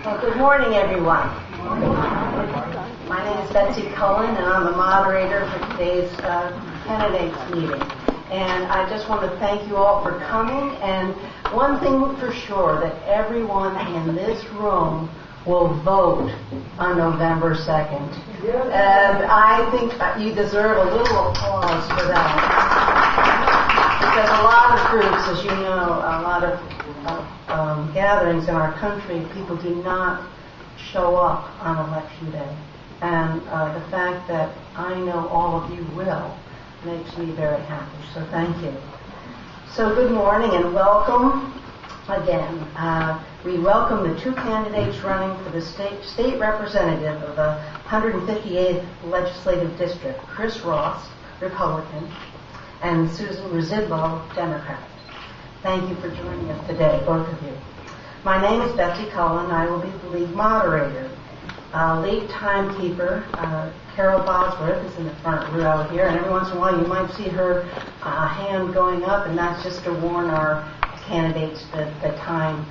Well, good morning, everyone. My name is Betsy Cullen, and I'm the moderator for today's candidates meeting. And I just want to thank you all for coming. And one thing for sure, that everyone in this room will vote on November 2nd. And I think you deserve a little applause for that. Because a lot of groups, as you know, a lot of gatherings in our country, people do not show up on Election Day. And the fact that I know all of you will makes me very happy. So thank you. So good morning and welcome again. We welcome the two candidates running for the state representative of the 158th Legislative District, Chris Ross, Republican, and Susan Rzucidlo, Democrat. Thank you for joining us today, both of you. My name is Betsy Cullen. I will be the lead moderator. Lead timekeeper, Carol Bosworth, is in the front row here, and every once in a while you might see her hand going up, and that's just to warn our candidates that the time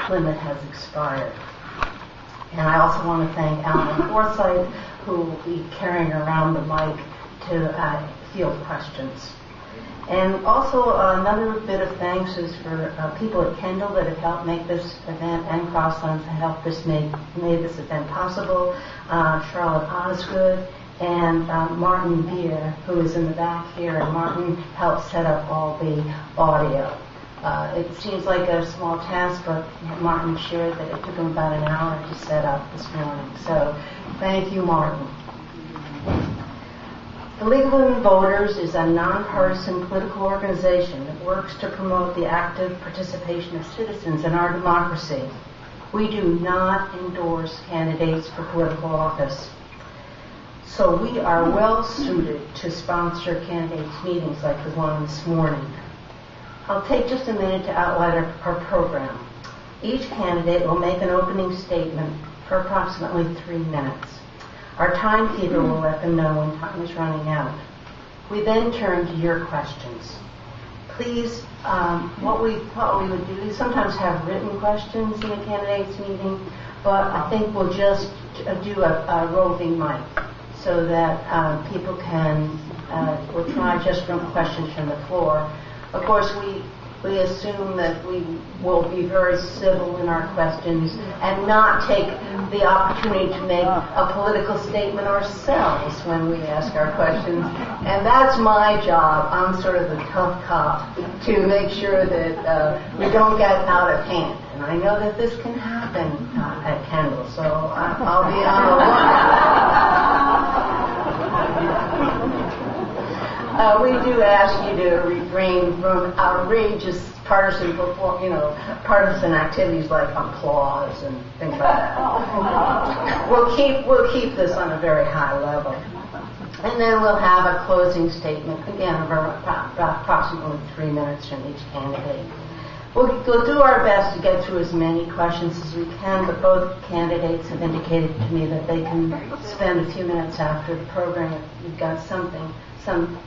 limit has expired. And I also want to thank Alan Forsythe, who will be carrying around the mic to field questions. And also another bit of thanks is for people at Kendall that have helped make this event, and Crosslands that helped made this event possible. Charlotte Osgood and Martin Beer, who is in the back here, and Martin helped set up all the audio. It seems like a small task, but Martin shared that it took him about an hour to set up this morning. So thank you, Martin. The League of Women Voters is a nonpartisan political organization that works to promote the active participation of citizens in our democracy. We do not endorse candidates for political office. So we are well suited to sponsor candidates' meetings like the one this morning. I'll take just a minute to outline our program. Each candidate will make an opening statement for approximately 3 minutes. Our timekeeper will let them know when time is running out. We then turn to your questions. Please, what we would do is sometimes have written questions in a candidates meeting, but I think we'll just do a roving mic so that people can, we'll try just from questions from the floor. Of course, we assume that we will be very civil in our questions and not take the opportunity to make a political statement ourselves when we ask our questions. And that's my job. I'm sort of the tough cop to make sure that we don't get out of hand. And I know that this can happen at Kendall, so I'll be on the lookout. We do ask you to refrain from outrageous partisan activities like applause and things like that. We'll keep this on a very high level. And then we'll have a closing statement, again, of approximately 3 minutes from each candidate. We'll do our best to get through as many questions as we can, but both candidates have indicated to me that they can spend a few minutes after the program if you've got some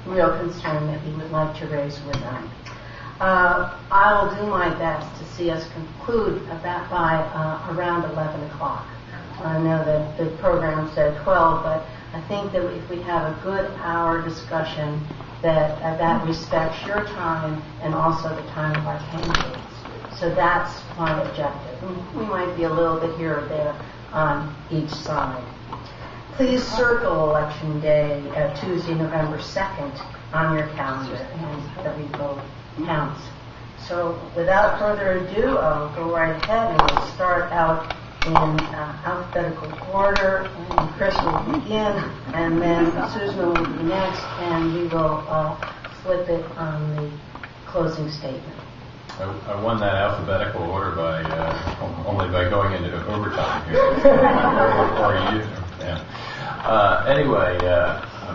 real concern that you would like to raise with them. I will do my best to see us conclude that by around 11 o'clock. I know that the program said 12, but I think that if we have a good hour discussion, that respects your time and also the time of our candidates. So that's my objective. We might be a little bit here or there on each side. Please circle Election Day, Tuesday, November 2nd, on your calendar, and every vote counts. So without further ado, I'll go right ahead and we'll start out in alphabetical order. And Chris will begin, and then Susan will be next, and we will flip it on the closing statement. I won that alphabetical order by only by going into overtime here. Anyway,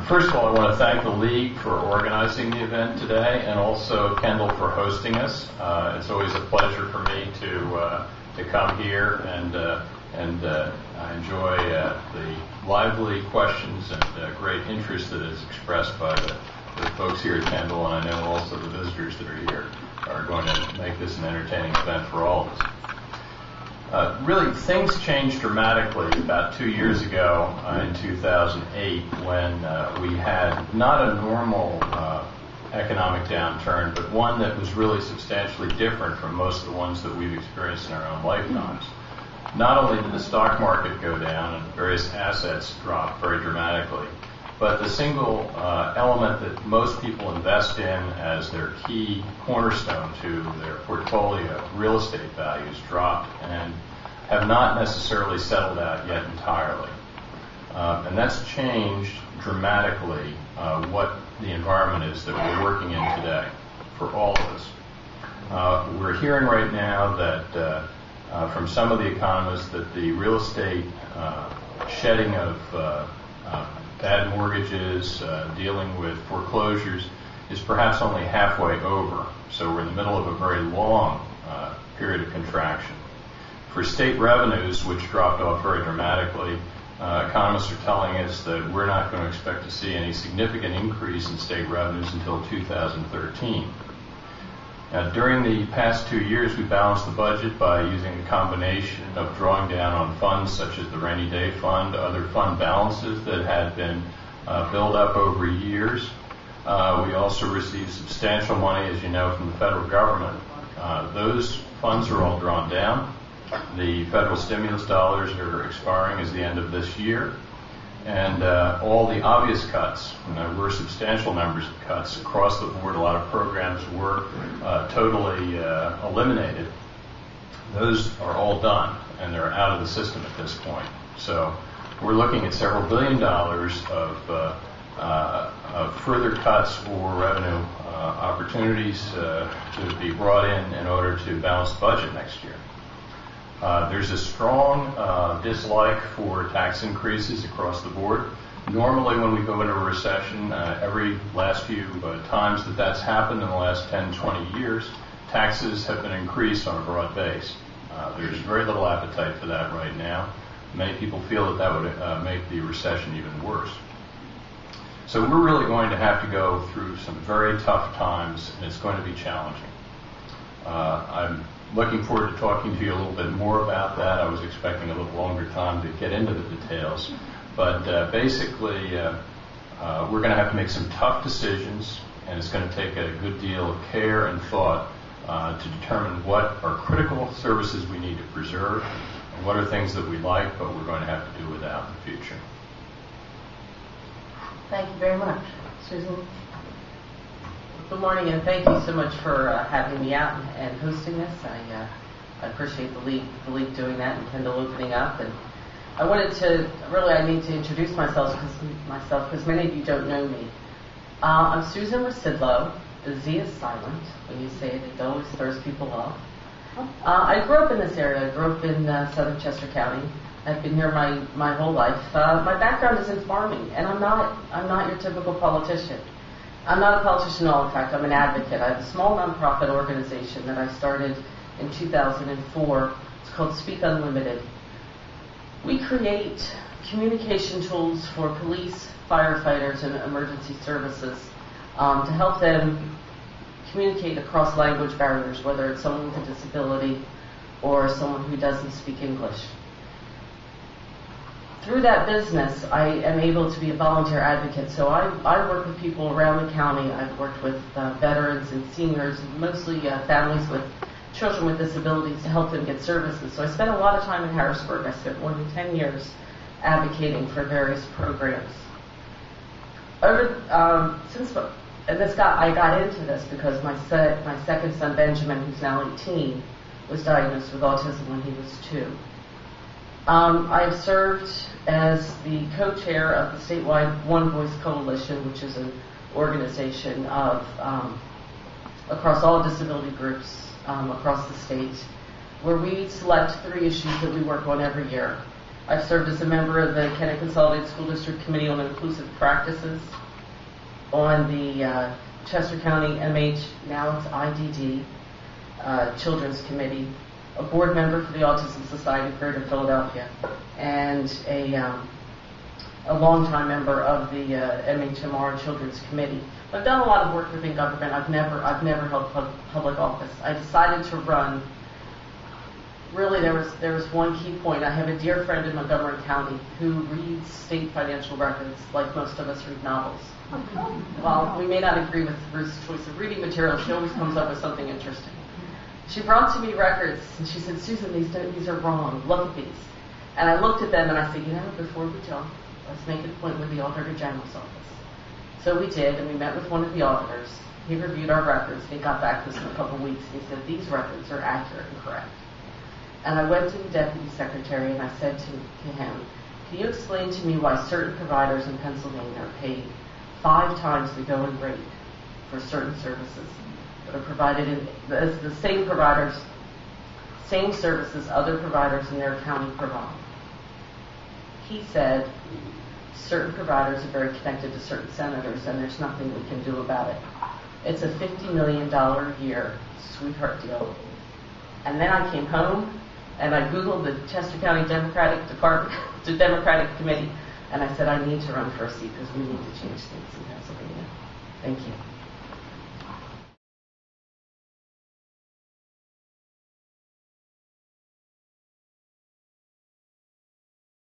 first of all, I want to thank the League for organizing the event today, and also Kendall for hosting us. It's always a pleasure for me to come here, and I enjoy the lively questions and great interest that is expressed by the folks here at Kendall, and I know also the visitors that are here are going to make this an entertaining event for all of us. Really, things changed dramatically about 2 years ago in 2008 when we had not a normal economic downturn, but one that was really substantially different from most of the ones that we've experienced in our own lifetimes. Not only did the stock market go down and various assets drop very dramatically, but the single element that most people invest in as their key cornerstone to their portfolio, real estate values, dropped and have not necessarily settled out yet entirely. And that's changed dramatically what the environment is that we're working in today for all of us. We're hearing right now that from some of the economists that the real estate shedding of bad mortgages, dealing with foreclosures, is perhaps only halfway over. So we're in the middle of a very long period of contraction. For state revenues, which dropped off very dramatically, economists are telling us that we're not going to expect to see any significant increase in state revenues until 2013. During the past 2 years, we balanced the budget by using a combination of drawing down on funds such as the rainy day fund, other fund balances that had been built up over years. We also received substantial money, as you know, from the federal government. Those funds are all drawn down. The federal stimulus dollars are expiring as the end of this year. And all the obvious cuts, there were substantial numbers of cuts across the board. A lot of programs were totally eliminated. Those are all done, and they're out of the system at this point. So we're looking at several $1 billion of further cuts or revenue opportunities to be brought in order to balance the budget next year. There's a strong dislike for tax increases across the board. Normally when we go into a recession, every last few times that that's happened in the last 10, 20 years, taxes have been increased on a broad base. There's very little appetite for that right now. Many people feel that would make the recession even worse. So we're really going to have to go through some very tough times, and it's going to be challenging. I'm looking forward to talking to you a little bit more about that. I was expecting a little longer time to get into the details. But basically, we're going to have to make some tough decisions, and it's going to take a good deal of care and thought to determine what are critical services we need to preserve and what are things that we like but we're going to have to do without in the future. Thank you very much. Susan? Good morning, and thank you so much for having me out and hosting this. I appreciate the league doing that and Kendall opening up. And I wanted to, I need to introduce myself because many of you don't know me. I'm Susan Rzucidlo. The Z is silent. When you say it, it always throws people off. I grew up in this area. I grew up in southern Chester County. I've been here my whole life. My background is in farming, and I'm not your typical politician. I'm not a politician at all. In fact, I'm an advocate. I have a small nonprofit organization that I started in 2004. It's called Speak Unlimited. We create communication tools for police, firefighters, and emergency services to help them communicate across language barriers, whether it's someone with a disability or someone who doesn't speak English. Through that business, I am able to be a volunteer advocate. So I work with people around the county. I've worked with veterans and seniors, mostly families with children with disabilities, to help them get services. So I spent a lot of time in Harrisburg. I spent more than 10 years advocating for various programs. I got into this because my second son, Benjamin, who's now 18, was diagnosed with autism when he was 2. I have served as the co-chair of the statewide One Voice Coalition, which is an organization of across all disability groups across the state, where we select 3 issues that we work on every year. I've served as a member of the Kennet Consolidated School District Committee on Inclusive Practices, on the Chester County MH, now it's IDD, Children's Committee, a board member for the Autism Society of Greater Philadelphia, and a longtime member of the MHMR Children's Committee. I've done a lot of work within government. I've never held public office. I decided to run really there was one key point. I have a dear friend in Montgomery County who reads state financial records like most of us read novels. While we may not agree with Ruth's choice of reading material, she always comes up with something interesting. She brought to me records, and she said, Susan, these are wrong. Look at these. And I looked at them, and I said, before we jump, let's make an appointment with the Auditor General's office. So we did, and we met with one of the auditors. He reviewed our records. He got back to us in a couple of weeks, and he said, these records are accurate and correct. And I went to the Deputy Secretary, and I said to him, can you explain to me why certain providers in Pennsylvania are paid 5 times the going rate for certain services that are provided in the same providers, same services other providers in their county provide? He said, certain providers are very connected to certain senators, and there's nothing we can do about it. It's a $50 million a year sweetheart deal. And then I came home, and I Googled the Chester County Democratic Committee, and I said, I need to run for a seat because we need to change things in Pennsylvania. Thank you.